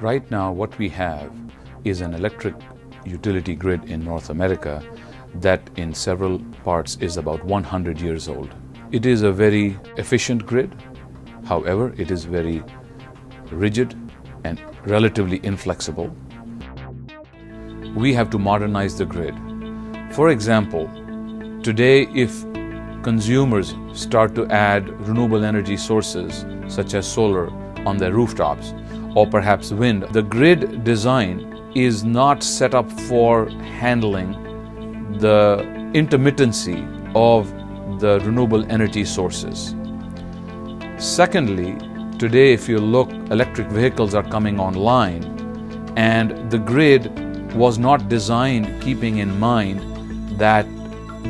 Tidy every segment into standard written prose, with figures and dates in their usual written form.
Right now, what we have is an electric utility grid in North America that in several parts is about 100 years old. It is a very efficient grid. However, it is very rigid and relatively inflexible. We have to modernize the grid. For example, today if consumers start to add renewable energy sources such as solar on their rooftops or perhaps wind, the grid design is not set up for handling the intermittency of the renewable energy sources. Secondly, today if you look, electric vehicles are coming online and the grid was not designed keeping in mind that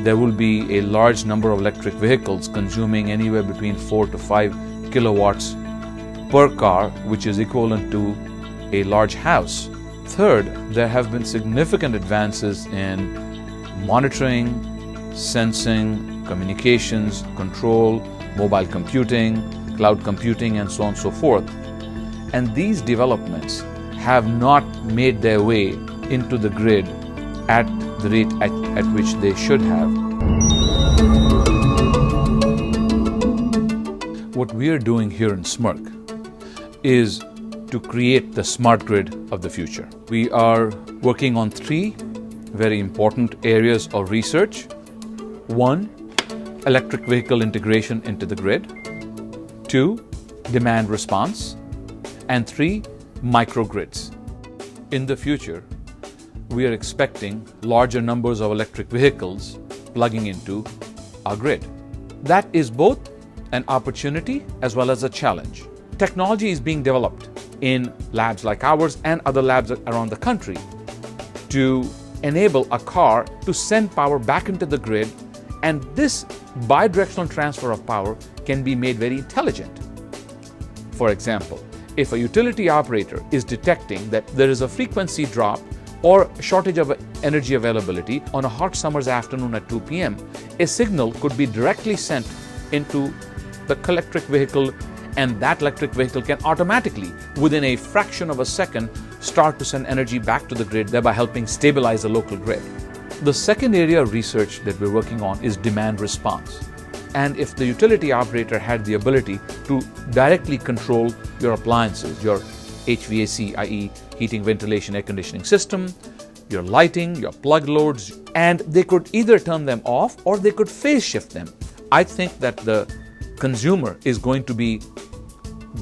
there will be a large number of electric vehicles consuming anywhere between 4 to 5 kilowatts per car, which is equivalent to a large house. Third, there have been significant advances in monitoring, sensing, communications, control, mobile computing, cloud computing, and so on and so forth. And these developments have not made their way into the grid at the rate at which they should have. What we are doing here in SMERC is to create the smart grid of the future. We are working on 3 very important areas of research. 1, electric vehicle integration into the grid. 2, demand response. And 3, microgrids. In the future, we are expecting larger numbers of electric vehicles plugging into our grid. That is both an opportunity as well as a challenge. Technology is being developed in labs like ours and other labs around the country to enable a car to send power back into the grid, and this bidirectional transfer of power can be made very intelligent. For example, if a utility operator is detecting that there is a frequency drop or shortage of energy availability on a hot summer's afternoon at 2 p.m., a signal could be directly sent into the electric vehicle, and that electric vehicle can automatically, within a fraction of a second, start to send energy back to the grid, thereby helping stabilize the local grid. The second area of research that we're working on is demand response. And if the utility operator had the ability to directly control your appliances, your HVAC, i.e. heating, ventilation, air conditioning system, your lighting, your plug loads, and they could either turn them off or they could phase shift them. I think that the consumer is going to be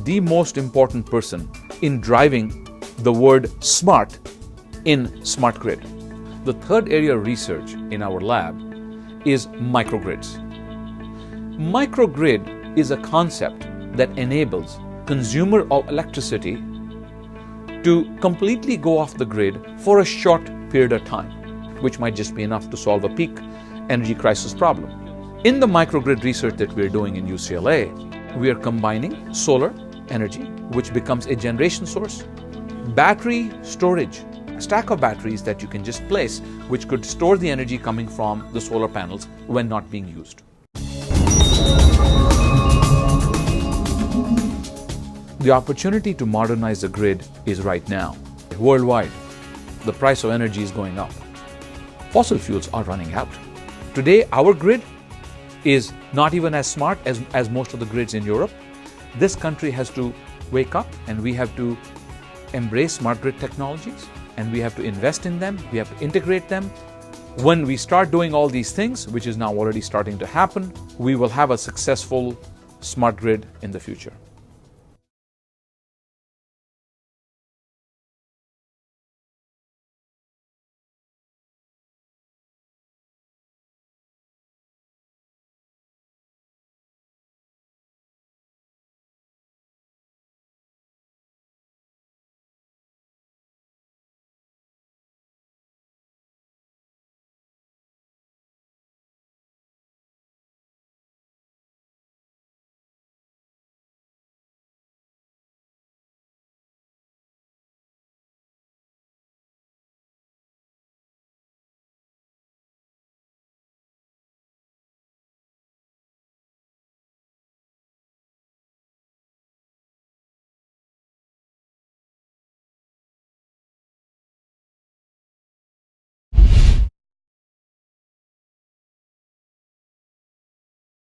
the most important person in driving the word smart in smart grid. The third area of research in our lab is microgrids. Microgrid is a concept that enables consumer of electricity to completely go off the grid for a short period of time, which might just be enough to solve a peak energy crisis problem. In the microgrid research that we're doing in UCLA, we are combining solar energy, which becomes a generation source, battery storage, a stack of batteries that you can just place, which could store the energy coming from the solar panels when not being used. The opportunity to modernize the grid is right now. Worldwide, the price of energy is going up. Fossil fuels are running out. Today, our grid is not even as smart as most of the grids in Europe. This country has to wake up, and we have to embrace smart grid technologies, and we have to invest in them, we have to integrate them. When we start doing all these things, which is now already starting to happen, we will have a successful smart grid in the future.